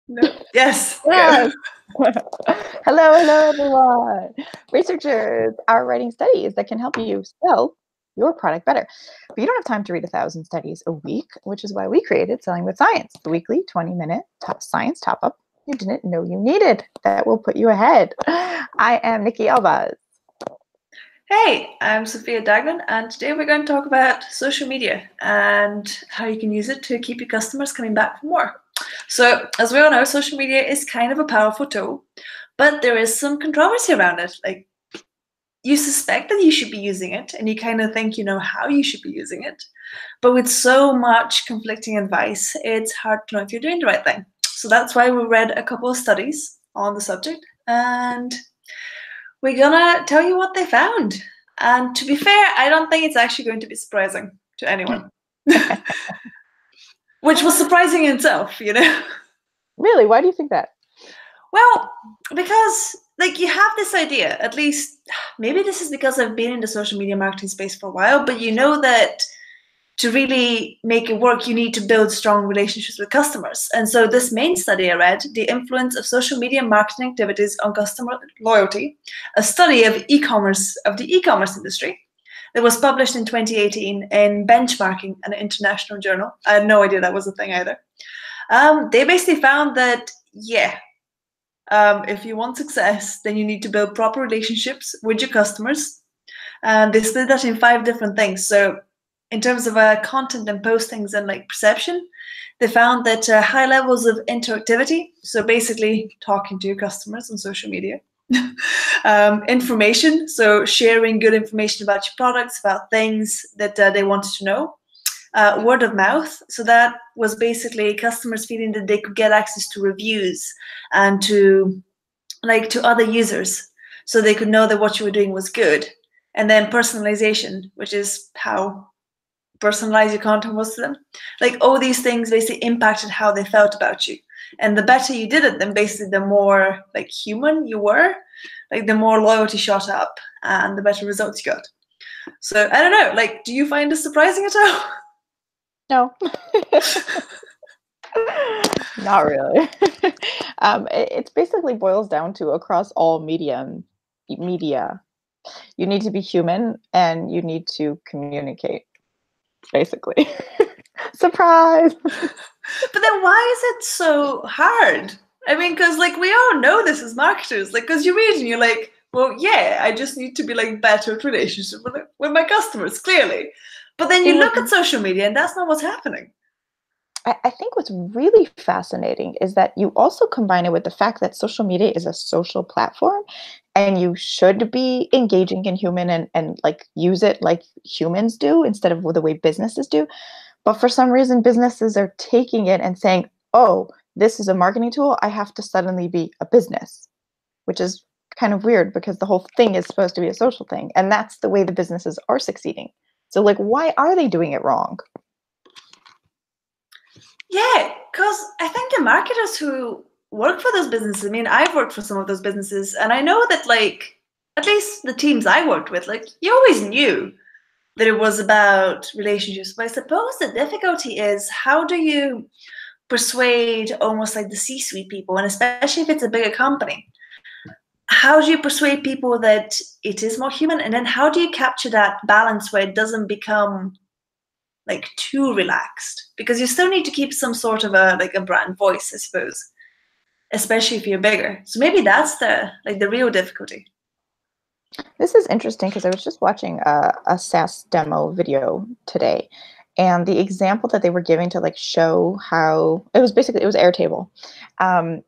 No. Yes. Go. Yes. Hello, everyone. Researchers are writing studies that can help you sell your product better. But you don't have time to read 1,000 studies a week, which is why we created Selling with Science, the weekly 20-minute top science top up you didn't know you needed that will put you ahead. I am Nikki Elbaz. Hey, I'm Sophia Dagnan, and today we're going to talk about social media and how you can use it to keep your customers coming back for more. So, as we all know, social media is kind of a powerful tool, but there is some controversy around it. Like, you suspect that you should be using it, and you kind of think you know how you should be using it. But with so much conflicting advice, it's hard to know if you're doing the right thing. So, that's why we read a couple of studies on the subject, and we're gonna tell you what they found. And to be fair, I don't think it's actually going to be surprising to anyone. Which was surprising in itself, you know? Really? Why do you think that? Well, because like you have this idea, at least maybe this is because I've been in the social media marketing space for a while, but you know that to really make it work, you need to build strong relationships with customers. And so this main study I read, The Influence of Social Media Marketing Activities on Customer Loyalty, a study of e-commerce, of the e-commerce industry, that was published in 2018 in Benchmarking, an international journal. I had no idea that was a thing either. They basically found that, yeah, if you want success, then you need to build proper relationships with your customers. And they split that in 5 different things. So in terms of content and postings and like perception, they found that high levels of interactivity, so basically talking to your customers on social media, information, so sharing good information about your products, about things that they wanted to know, word of mouth, so that was basically customers feeling that they could get access to reviews and to other users, so they could know that what you were doing was good. And then personalization, which is how personalize your content was to them. Like all these things basically impacted how they felt about you. And the better you did it, then basically the more like human you were, like the more loyalty shot up and the better results you got. So I don't know, like, do you find this surprising at all? No. Not really. It basically boils down to across all media, you need to be human and you need to communicate, basically. Surprise! But then why is it so hard? I mean, because like we all know this as marketers, like because you read and you're like, well, yeah, I just need to be like better at relationship with my customers, clearly. But then you See, look at social media and that's not what's happening. I think what's really fascinating is that you also combine it with the fact that social media is a social platform and you should be engaging in human and like use it like humans do instead of the way businesses do. But for some reason, businesses are taking it and saying, oh, this is a marketing tool. I have to suddenly be a business, which is kind of weird because the whole thing is supposed to be a social thing. And that's the way the businesses are succeeding. So, like, why are they doing it wrong? Yeah, because I think the marketers who work for those businesses, I mean, I've worked for some of those businesses, and I know that, like, at least the teams I worked with, like, you always knew that it was about relationships. But I suppose the difficulty is how do you persuade almost like the C-suite people, and especially if it's a bigger company, how do you persuade people that it is more human? And then how do you capture that balance where it doesn't become like too relaxed, because you still need to keep some sort of a like a brand voice, I suppose, especially if you're bigger. So maybe that's the real difficulty. This is interesting because I was just watching a SaaS demo video today, and the example that they were giving to like show how it was basically it was Airtable,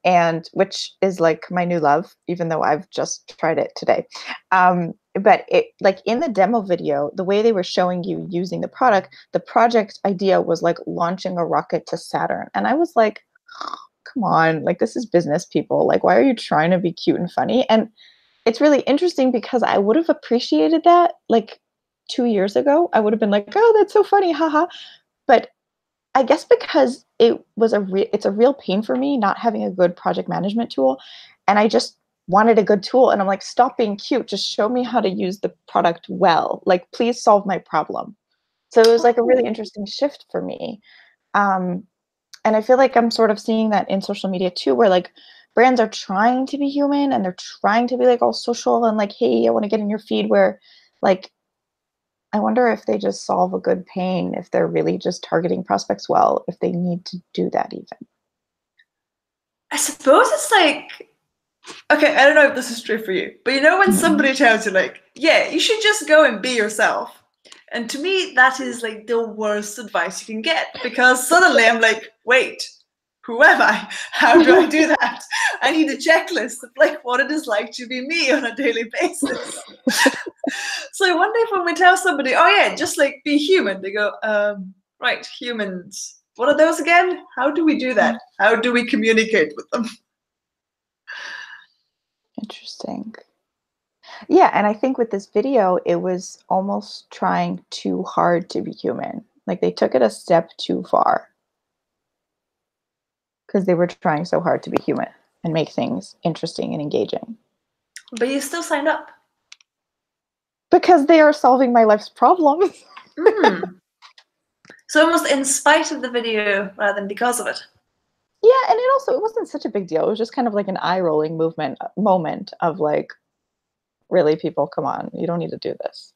and which is like my new love, even though I've just tried it today. But it like in the demo video, the way they were showing you using the product, the project idea was like launching a rocket to Saturn, and I was like, come on, like this is business people. Like, why are you trying to be cute and funny? And it's really interesting because I would have appreciated that like 2 years ago. I would have been like, oh, that's so funny, haha. But I guess because it's a real pain for me not having a good project management tool. And I just wanted a good tool. And I'm like, stop being cute. Just show me how to use the product well. Like, please solve my problem. So it was like a really Oh. interesting shift for me. Um, And I feel like I'm sort of seeing that in social media too, where like brands are trying to be human and they're trying to be like all social and like, hey, I want to get in your feed, where like I wonder if they just solve a good pain, if they're really just targeting prospects well, if they need to do that even. I suppose it's like, okay, I don't know if this is true for you, but you know when somebody tells you like, yeah, you should just go and be yourself. And to me, that is like the worst advice you can get, because suddenly I'm like, wait, who am I? How do I do that? I need a checklist of like what it is like to be me on a daily basis. So I wonder if when we tell somebody, oh yeah, just like be human, they go, right, humans. What are those again? How do we do that? How do we communicate with them? Interesting. Yeah, and I think with this video, it was almost trying too hard to be human. Like they took it a step too far because they were trying so hard to be human and make things interesting and engaging. But you still signed up. Because they are solving my life's problems. So almost in spite of the video rather than because of it. Yeah, and it wasn't such a big deal. It was just kind of like an eye-rolling moment of like, really, people, come on, you don't need to do this.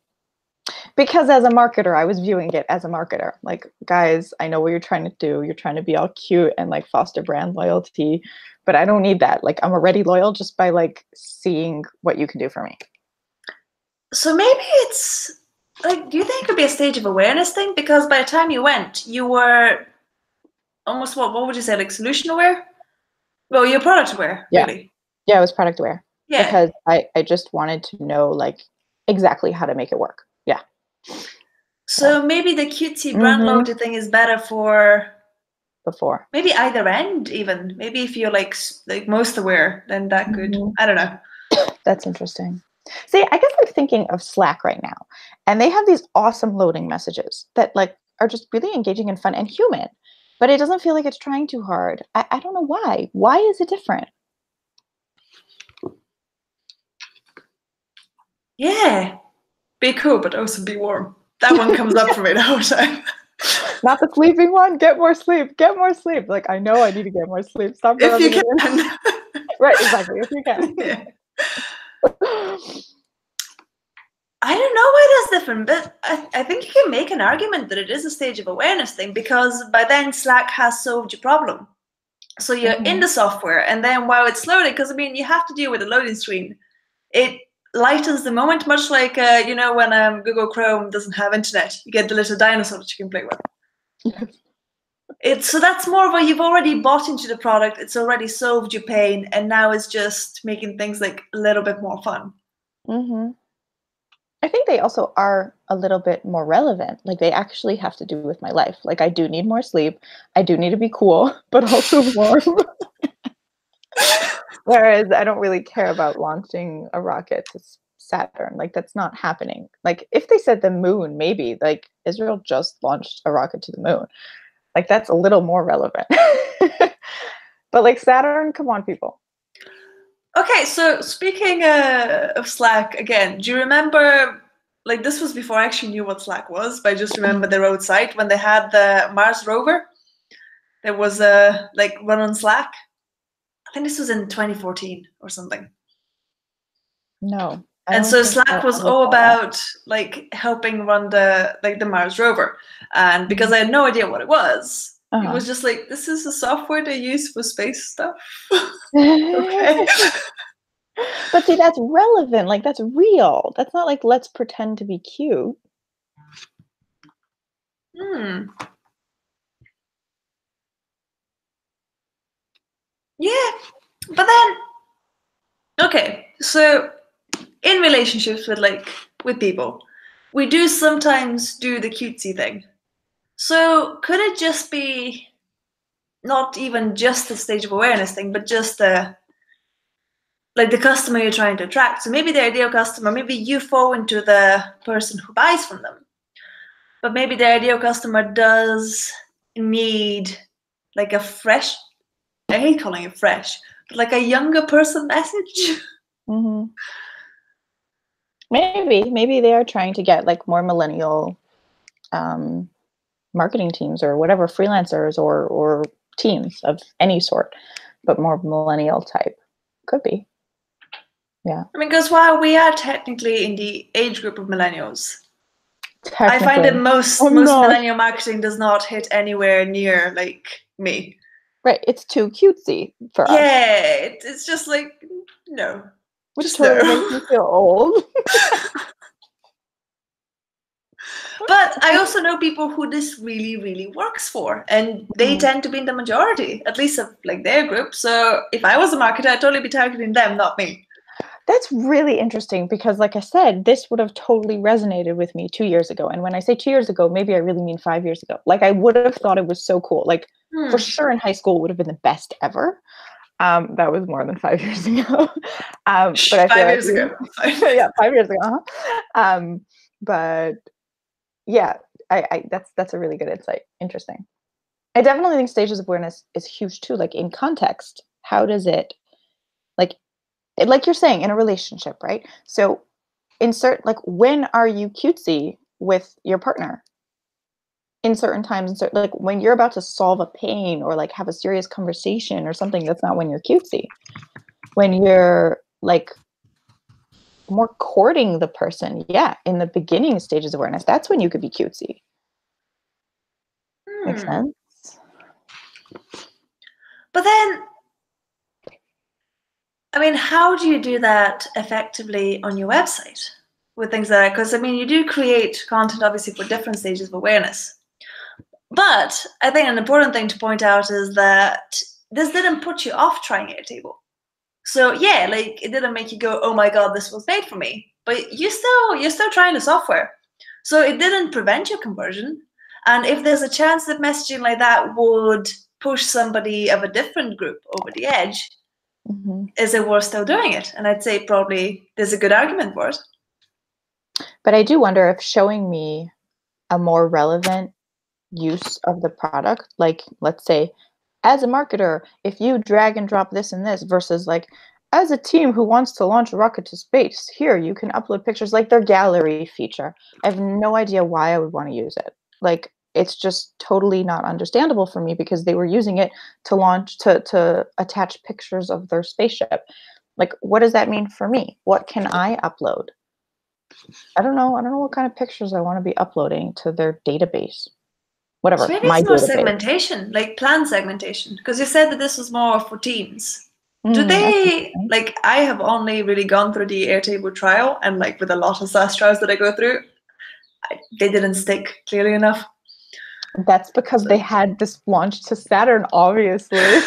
Because as a marketer, I was viewing it as a marketer. Like, guys, I know what you're trying to do. You're trying to be all cute and like foster brand loyalty, but I don't need that. Like, I'm already loyal just by like seeing what you can do for me. So maybe it's like, do you think it could be a stage of awareness thing? Because by the time you went, you were almost what would you say, like solution aware? Well, you're product aware, really. Yeah, I was product aware. Yeah. Because I just wanted to know like exactly how to make it work. Yeah. So maybe the cutesy brand loyalty thing is better for before. Maybe either end even. Maybe if you're like most aware, then that could, I don't know. That's interesting. See, I guess I'm thinking of Slack right now, and they have these awesome loading messages that like are just really engaging and fun and human, but it doesn't feel like it's trying too hard. I don't know why. Why is it different? Yeah. Be cool, but also be warm. That one comes up for me the whole time. Not the sleeping one. Get more sleep. Get more sleep. Like, I know I need to get more sleep. Stop. If you can. Right, exactly. If you can. Yeah. I don't know why that's different, but I think you can make an argument that it is a stage of awareness thing, because by then Slack has solved your problem. So you're in the software, and then while it's loading, because I mean, you have to deal with the loading screen, it lightens the moment, much like, you know, when Google Chrome doesn't have internet, you get the little dinosaur that you can play with. So that's more of a, you've already bought into the product, it's already solved your pain, and now it's just making things like a little bit more fun. I think they also are a little bit more relevant. Like they actually have to do with my life. Like I do need more sleep. I do need to be cool, but also warm. Whereas I don't really care about launching a rocket to Saturn. Like that's not happening. Like if they said the moon, maybe like Israel just launched a rocket to the moon. Like that's a little more relevant. But like Saturn, come on, people. Okay, so speaking of Slack again, do you remember, like this was before I actually knew what Slack was, but I just remember their old site when they had the Mars rover. There was a like run on Slack. I think this was in 2014 or something. No. And so Slack was all about like helping run the Mars rover. And because I had no idea what it was just like, this is a software they use for space stuff. Okay. But see, that's relevant. Like that's real. That's not like, let's pretend to be cute. Yeah, but then, okay, so in relationships with people, we do sometimes do the cutesy thing. So could it just be not even just a stage of awareness thing, but just the customer you're trying to attract? So maybe the ideal customer, maybe you fall into the person who buys from them, but maybe the ideal customer does need like a fresh, I hate calling it fresh, but like a younger person message. Maybe they are trying to get like more millennial marketing teams or whatever, freelancers or teens of any sort, but more millennial type. Could be. Yeah. I mean, because while we are technically in the age group of millennials, I find Technically. that most millennial marketing does not hit anywhere near like me. Right. It's too cutesy for us. Yeah, it's just like, no. Which just totally no. makes me feel old. But I also know people who this really, really works for, and they tend to be in the majority, at least of like their group. So if I was a marketer, I'd totally be targeting them, not me. That's really interesting because, like I said, this would have totally resonated with me 2 years ago. And when I say 2 years ago, maybe I really mean 5 years ago. Like, I would have thought it was so cool. Like, for sure in high school would have been the best ever. That was more than 5 years ago. But I 5 years ago. Yeah, 5 years ago. But yeah, that's a really good insight. Interesting. I definitely think stages of awareness is huge too. Like, in context, how does it, like you're saying, in a relationship, right? So insert, like, when are you cutesy with your partner? In certain times, like when you're about to solve a pain or like have a serious conversation or something, that's not when you're cutesy. When you're like more courting the person, yeah, in the beginning stages of awareness, that's when you could be cutesy. Makes sense? But then, I mean, how do you do that effectively on your website with things like that? Because, I mean, you do create content, obviously, for different stages of awareness. But I think an important thing to point out is that this didn't put you off trying Airtable. So yeah, like it didn't make you go, oh my God, this was made for me. But you're still trying the software. So it didn't prevent your conversion. And if there's a chance that messaging like that would push somebody of a different group over the edge, is it worth still doing it? And I'd say probably there's a good argument for it. But I do wonder if showing me a more relevant use of the product, like let's say as a marketer, if you drag and drop this and this versus like as a team who wants to launch a rocket to space, here you can upload pictures, like their gallery feature. I have no idea why I would want to use it. Like, it's just totally not understandable for me because they were using it to launch, to attach pictures of their spaceship. Like, what does that mean for me? What can I upload? I don't know what kind of pictures I want to be uploading to their database. Whatever. So maybe it's more segmentation, like plan segmentation, because you said that this was more for teens. Do they, like, I have only really gone through the Airtable trial, and like with a lot of SaaS trials that I go through, they didn't stick clearly enough. That's because they had this launch to Saturn, obviously.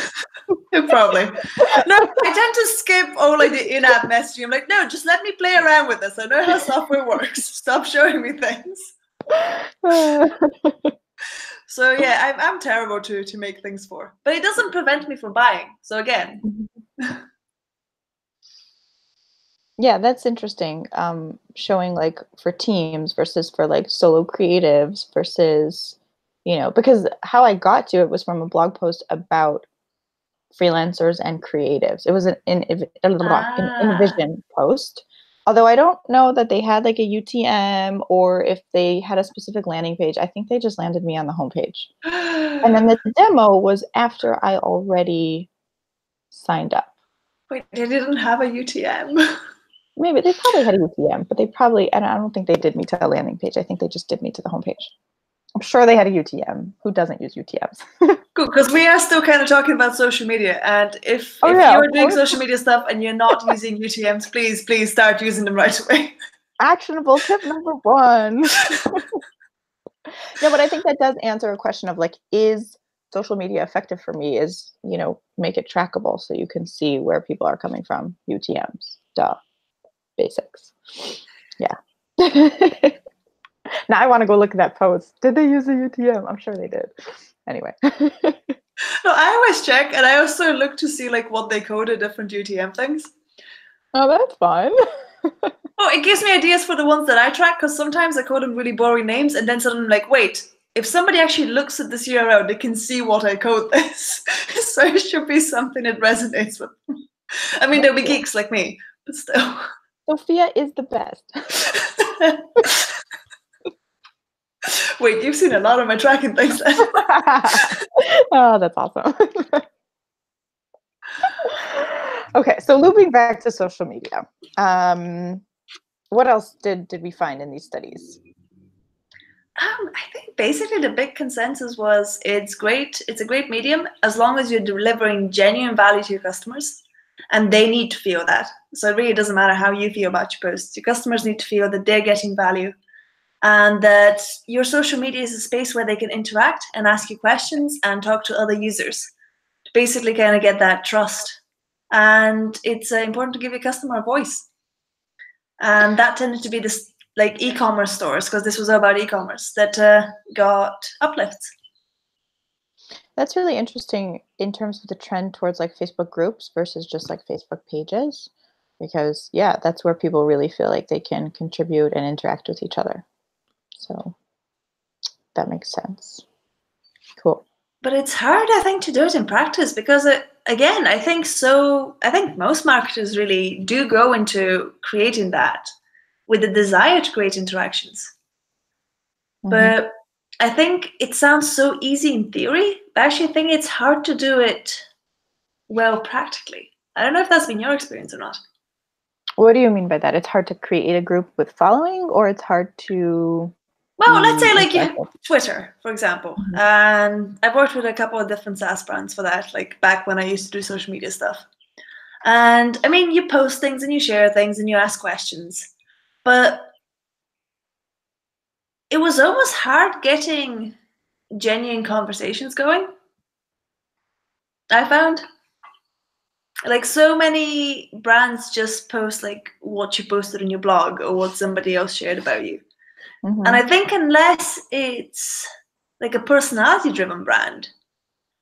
Probably. No, I tend to skip all like the in-app messaging. I'm like, no, just let me play around with this. I know how software works. Stop showing me things. So yeah, I'm terrible to make things for, but it doesn't prevent me from buying. So again. Yeah, that's interesting. Showing like for teams versus for like solo creatives versus, you know, because how I got to it was from a blog post about freelancers and creatives. It was an InVision post. Although I don't know that they had like a UTM or if they had a specific landing page. I think they just landed me on the homepage. And then the demo was after I already signed up. Wait, they didn't have a UTM? Maybe they probably had a UTM, but they probably, I don't think they did me to a landing page. I think they just did me to the homepage. I'm sure they had a UTM. Who doesn't use UTMs? Cool, because we are still kind of talking about social media. And if you're doing social media stuff and you're not using UTMs, please start using them right away. Actionable tip number 1. No, but I think that does answer a question of like, is social media effective for me? Is, you know, make it trackable so you can see where people are coming from. UTMs, duh. Basics. Yeah. Now I want to go look at that post. Did they use a UTM? I'm sure they did. Anyway. No, I always check, and I also look to see like what they coded different UTM things. Oh, that's fine. Oh, it gives me ideas for the ones that I track, because sometimes I code them really boring names, and then suddenly I'm like, wait, if somebody actually looks at this URL, they can see what I code this. So it should be something that resonates with them. I mean, they'll be geeks like me, but still. Sophia is the best. Wait, you've seen a lot of my tracking things then. Oh, that's awesome. Okay, so looping back to social media. What else did we find in these studies? I think basically the big consensus was it's great. It's a great medium as long as you're delivering genuine value to your customers, and they need to feel that. So it really doesn't matter how you feel about your posts. Your customers need to feel that they're getting value, and that your social media is a space where they can interact and ask you questions and talk to other users to basically kind of get that trust. And it's important to give your customer a voice. And that tended to be this like e-commerce stores, because this was all about e-commerce, that got uplifts. That's really interesting in terms of the trend towards like Facebook groups versus just like Facebook pages, because yeah, that's where people really feel like they can contribute and interact with each other. So that makes sense. Cool. But it's hard, I think, to do it in practice because, again, I think most marketers really do go into creating that with the desire to create interactions. Mm-hmm. But I think it sounds so easy in theory, but I actually think it's hard to do it well practically. I don't know if that's been your experience or not. What do you mean by that? It's hard to create a group with following, or it's hard to... Well, let's say like you have Twitter, for example. Mm-hmm. And I've worked with a couple of different SaaS brands for that, like back when I used to do social media stuff. And I mean, you post things and you share things and you ask questions. But it was almost hard getting genuine conversations going. I found like so many brands just post like what you posted in your blog or what somebody else shared about you. Mm-hmm. And I think unless it's like a personality-driven brand,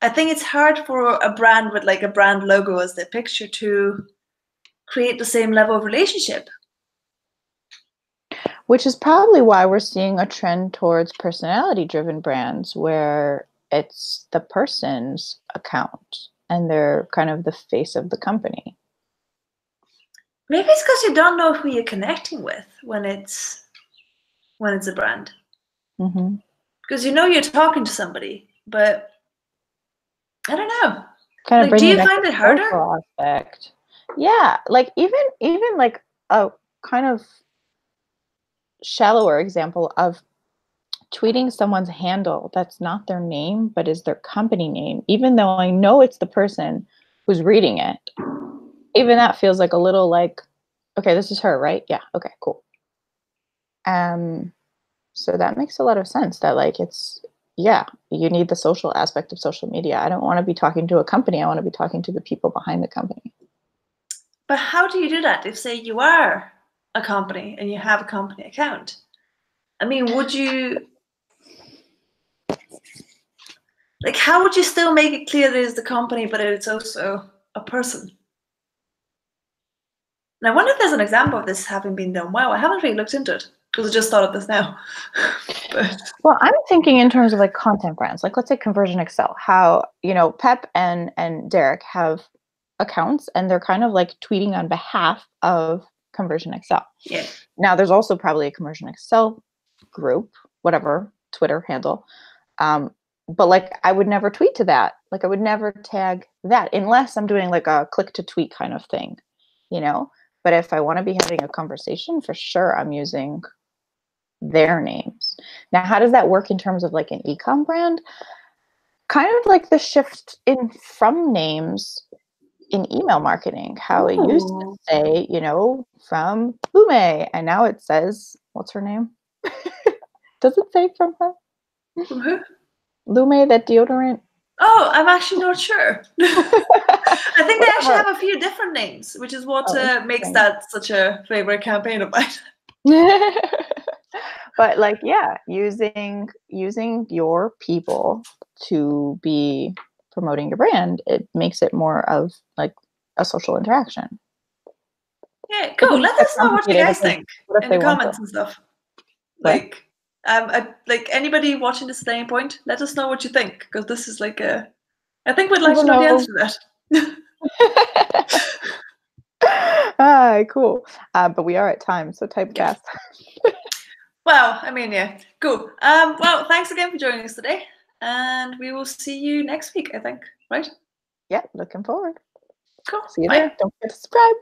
I think it's hard for a brand with like a brand logo as their picture to create the same level of relationship. Which is probably why we're seeing a trend towards personality-driven brands where it's the person's account and they're kind of the face of the company. Maybe it's because you don't know who you're connecting with when it's a brand. Mm-hmm. Because you know you're talking to somebody, but I don't know. Kind of like, do you find it harder? Aspect. Yeah, like even like a kind of shallower example of tweeting someone's handle that's not their name but is their company name, even though I know it's the person who's reading it. Even that feels like a little like, okay, this is her, right? Yeah, okay, cool. So that makes a lot of sense that like it's, yeah, you need the social aspect of social media. I don't want to be talking to a company. I want to be talking to the people behind the company. But how do you do that if, say, you are a company and you have a company account? I mean, would you, like, how would you still make it clear that it's the company, but it's also a person? And I wonder if there's an example of this having been done well. I haven't really looked into it because I just thought of this now. Well, I'm thinking in terms of like content brands, like let's say Conversion Excel, how, you know, Pep and Derek have accounts and they're kind of like tweeting on behalf of Conversion Excel. Yeah. Now there's also probably a Conversion Excel group, whatever, Twitter handle. But like I would never tweet to that. Like I would never tag that unless I'm doing like a click to tweet kind of thing, you know? But if I want to be having a conversation, for sure, I'm using their names. Now, how does that work in terms of like an e-com brand? Kind of like the shift in from names in email marketing, how it used to say, you know, from Lume, and now it says, what's her name? Does it say from her? From who? Lume, that deodorant. Oh, I'm actually not sure. I think they actually have a few different names, which is what makes that such a favorite campaign of mine. But like, yeah, using your people to be promoting your brand, it makes it more of like a social interaction. Yeah, cool. Let us know what you guys think in the comments and stuff. Like, like anybody watching this at any point, let us know what you think, because this is like I think we'd like to know the answer to that. Cool. But we are at time, so type fast. Well, I mean, yeah, cool. Well, thanks again for joining us today, and we will see you next week, I think, right? Yeah, looking forward. Cool. See you Bye. there. Don't forget to subscribe.